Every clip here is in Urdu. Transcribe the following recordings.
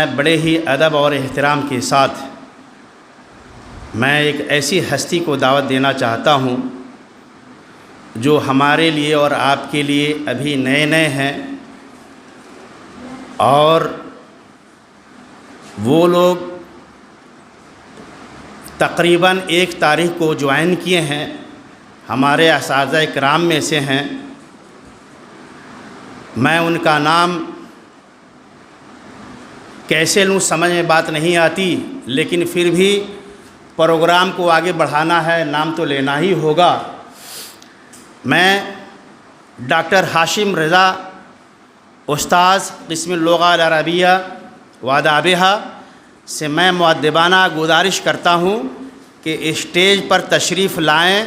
میں بڑے ہی ادب اور احترام کے ساتھ میں ایک ایسی ہستی کو دعوت دینا چاہتا ہوں جو ہمارے لیے اور آپ کے لیے ابھی نئے نئے ہیں، اور وہ لوگ تقریباً 1 تاریخ کو جوائن کیے ہیں، ہمارے اساتذہ کرام میں سے ہیں۔ میں ان کا نام کیسے لوں سمجھ میں بات نہیں آتی، لیکن پھر بھی پروگرام کو آگے بڑھانا ہے، نام تو لینا ہی ہوگا۔ میں ڈاکٹر ہاشم رضا، استاذ قسم اللغہ العربیہ و آدابها سے میں مؤدبانہ گزارش کرتا ہوں کہ اسٹیج پر تشریف لائیں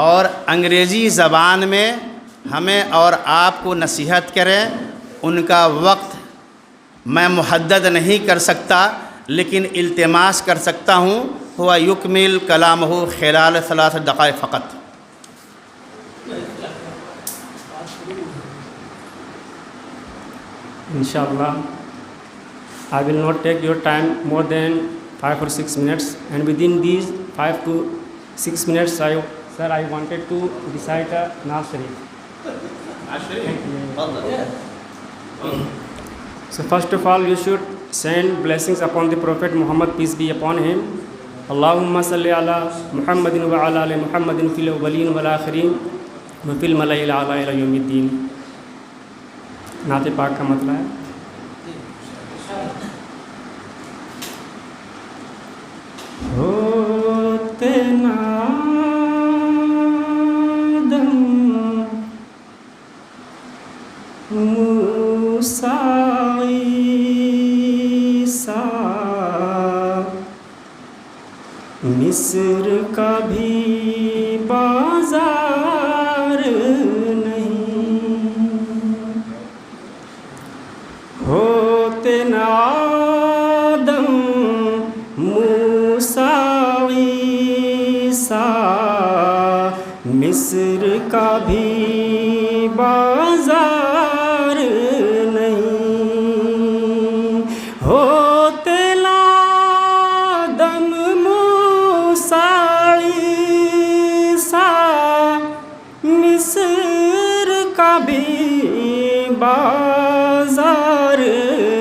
اور انگریزی زبان میں ہمیں اور آپ کو نصیحت کریں۔ ان کا وقت میں محدد نہیں کر سکتا، لیکن التماس کر سکتا ہوں ہوا یکمل کلامہ خلال 3 دقائق فقط۔ Inshallah, I will not take your time more than 5 or 6 minutes, and within these 5 to 6 minutes, I wanted to recite a Naaz Sharif. So first of all, you should send blessings upon the Prophet Muhammad, peace be upon him. Allahumma salli ala Muhammadin wa ala ali Muhammadin fil awwalin wal akhirin wa fil mala'il a'la ila yawmiddin. نعت پاک کا مطلب ہے ہوتے نادم موسیٰ عیسیٰ مصر کا بھی بازار ہوتے نادم موسیٰ عیسیٰ مصر کا بھی بازار نہیں، ہوتے نادم موسیٰ عیسیٰ مصر کا بھی بازار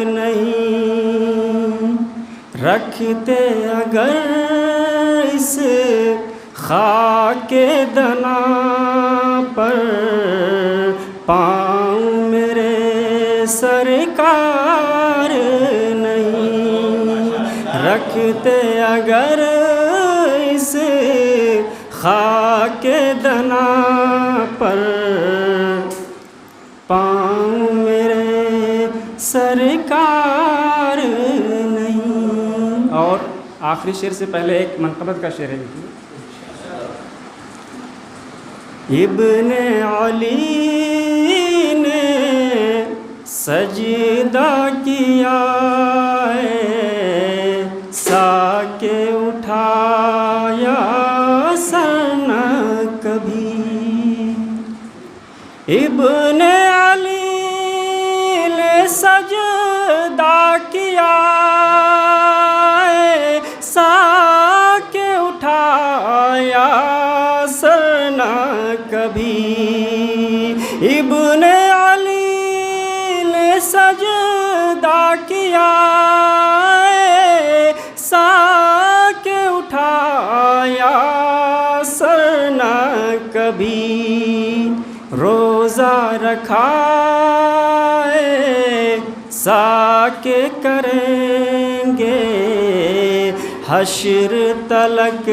نہیں، رکھتے اگر اس خاک دنا پر پاؤں میرے سرکار نہیں، رکھتے اگر اس خاک دنا پر پاؤں میرے سرکار نہیں۔ اور آخری شعر سے پہلے ایک منقبت کا شعر ہے۔ ابن علی نے سجدہ کیا سا کے اٹھایا سر نہ کبھی، ابن علی نے سجدہ کیا سا کے اٹھایا سر نہ کبھی، ابن علی نے سجدہ کیا سا کے اٹھایا سر نہ کبھی، روزہ رکھا سا کے کریں گے حشر تلک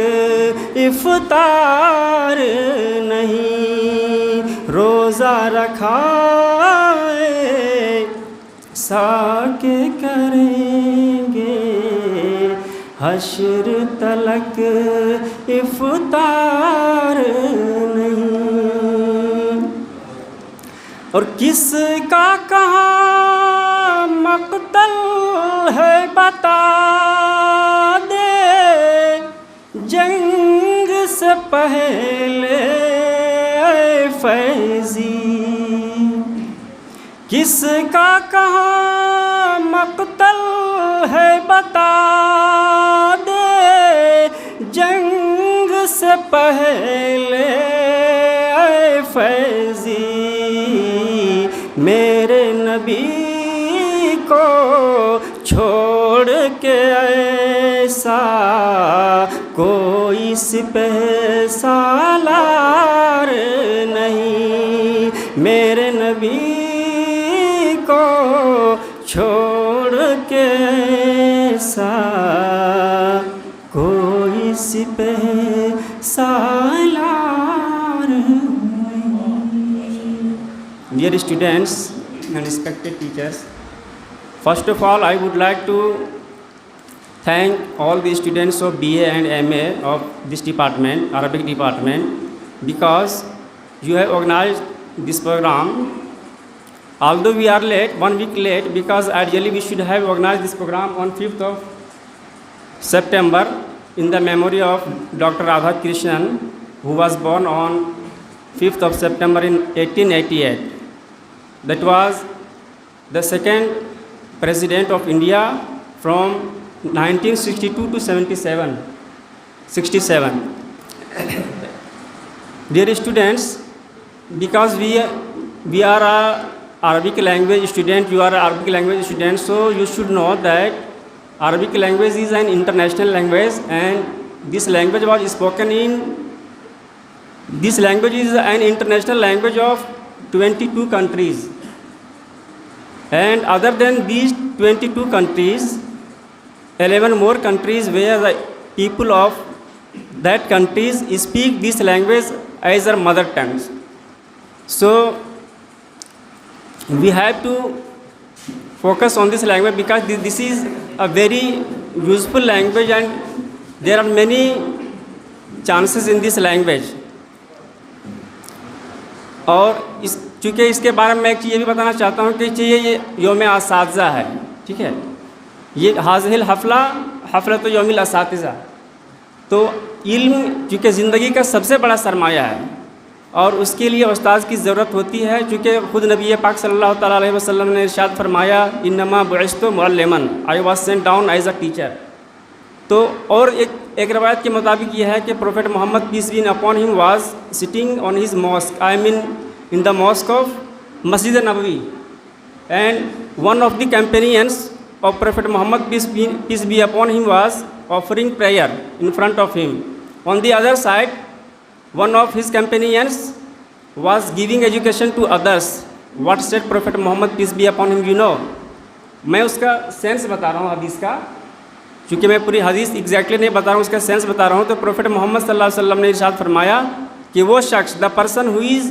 افطار نہیں، روزہ رکھا سا کے کریں گے حشر تلک افطار نہیں۔ اور کس کا کہاں مقتل ہے بتا دے، جنگ سے پہلے اے فیضی، کس کا کہاں مقتل ہے بتا دے جنگ سے پہلے اے فیضی میرے نبی کو چھوڑ کے ایسا کوئی سپہ سالار نہیں، میرے نبی کو چھوڑ کے ایسا کوئی سپہ سالار نہیں۔ Dear students and respected teachers, first of all, I would like to thank all the students of BA and MA of this department, Arabic department, because you have organized this program. Although we are late, 1 week late, because ideally we should have organized this program on 5th of September in the memory of Dr. Radha Krishnan, who was born on 5th of September in 1888. That was the second President of India from 1962 to 67. Dear students, because we are a Arabic language student, you are an Arabic language student, so you should know that Arabic language is an international language, and this language was spoken in, this language is an international language of 22 countries. And other than these 22 countries, 11 more countries where the people of that countries speak this language as their mother tongues. So we have to focus on this language because this is a very useful language and there are many chances in this language. اور چونکہ اس کے بارے میں ایک چیز یہ بھی بتانا چاہتا ہوں کہ یہ یوم اساتذہ ہے، ٹھیک ہے، یہ حاضر حفلۃ یوم الاساتذہ، تو علم چونکہ زندگی کا سب سے بڑا سرمایہ ہے اور اس کے لیے استاذ کی ضرورت ہوتی ہے، چونکہ خود نبی پاک صلی اللہ تعالیٰ علیہ وسلم نے ارشاد فرمایا انما بعثت معلما، I was sent down as a teacher. تو اور ایک روایت کے مطابق یہ ہے کہ prophet Muhammad peace be upon him was sitting on his mosque, I mean in the mosque of Masjid Nabawi, and one of the companions of Prophet Muhammad peace be upon him was offering prayer in front of him. On the other side, one of his companions was giving education to others. What said Prophet Muhammad peace be upon him, you know? میں اس کا سینس بتا رہا ہوں حدیث کا، چونکہ میں پوری حدیث ایگزیکٹلی نہیں بتا رہا ہوں، اس کا سینس بتا رہا ہوں۔ تو پروفیٹ محمد صلی اللہ علیہ وسلم نے ارشاد فرمایا کہ وہ شخص the person who is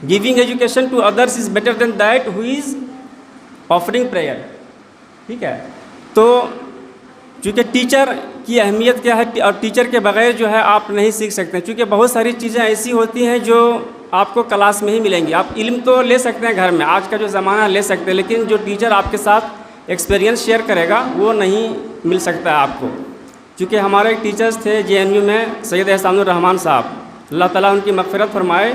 giving education to others is better than that who is offering prayer. ٹھیک ہے، تو چونکہ ٹیچر کی اہمیت کیا ہے اور ٹیچر کے بغیر جو ہے آپ نہیں سیکھ سکتے، چونکہ بہت ساری چیزیں ایسی ہوتی ہیں جو آپ کو کلاس میں ہی ملیں گی۔ آپ علم تو لے سکتے ہیں گھر میں، آج کا جو زمانہ لے سکتے ہیں، لیکن جو ٹیچر آپ کے ساتھ ایکسپیرینس شیئر کرے گا وہ نہیں مل سکتا ہے آپ کو۔ چونکہ ہمارے ایک ٹیچرس تھے JNU میں، سید احسان الرحمان صاحب، اللہ تعالیٰ ان کی مغفرت فرمائے۔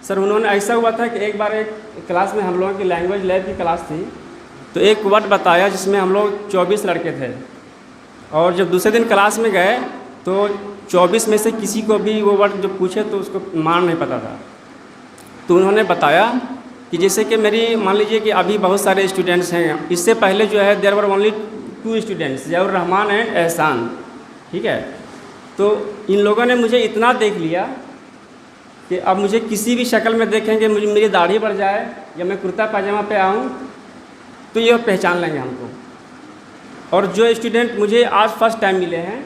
سر انہوں نے ایسا ہوا تھا کہ ایک بار ایک کلاس میں ہم لوگوں کی لینگویج لیب کی کلاس تھی، تو ایک ورڈ بتایا جس میں ہم لوگ 24 لڑکے تھے، اور جب دوسرے دن کلاس میں گئے تو 24 میں سے کسی کو بھی وہ ورڈ جو پوچھے تو اس کو مان نہیں پتا تھا۔ تو انہوں نے بتایا کہ جیسے کہ میری مان لیجیے کہ ابھی بہت سارے اسٹوڈنٹس ہیں، اس سے پہلے جو ہے there were only 2 students, Zia ur Rahman and Ehsan, ٹھیک ہے، تو ان لوگوں نے مجھے اتنا دیکھ لیا کہ اب مجھے کسی بھی شکل میں دیکھیں گے، مجھے میری داڑھی بڑھ جائے یا میں کرتا پاجامہ پہ آؤں تو یہ پہچان لیں گے ہم کو۔ اور جو اسٹوڈنٹ مجھے آج فرسٹ ٹائم ملے ہیں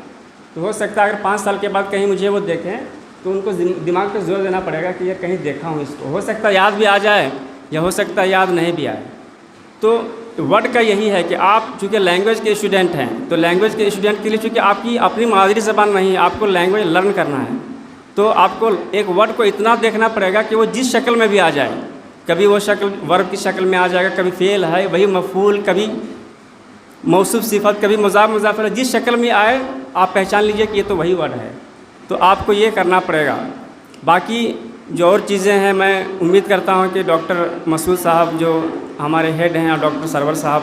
تو ہو سکتا ہے اگر 5 سال کے بعد کہیں مجھے وہ دیکھیں تو ان کو دماغ پہ زور دینا پڑے گا کہ یہ کہیں دیکھا ہوں اس کو، ہو سکتا ہے یاد بھی آ جائے یا ہو سکتا ہے یاد نہیں بھی آئے۔ تو ورڈ کا یہی ہے کہ آپ چونکہ لینگویج کے اسٹوڈنٹ ہیں تو لینگویج کے اسٹوڈنٹ کے لیے چونکہ آپ کی اپنی مادری زبان نہیں ہے، آپ کو لینگویج لرن کرنا ہے، تو آپ کو ایک ورڈ کو اتنا دیکھنا پڑے گا کہ وہ جس شکل میں بھی آ جائے، کبھی وہ شکل ورب کی شکل میں آ جائے گا، کبھی فعل ہے وہی مفعول، کبھی موصوف صفت، کبھی مضاف مضاف الیہ، جس شکل میں آئے آپ پہچان لیجئے کہ یہ تو وہی ورڈ ہے۔ تو آپ کو یہ کرنا پڑے گا۔ باقی جو اور چیزیں ہیں میں امید کرتا ہوں کہ ڈاکٹر مسعود صاحب جو ہمارے ہیڈ ہیں اور ڈاکٹر سرور صاحب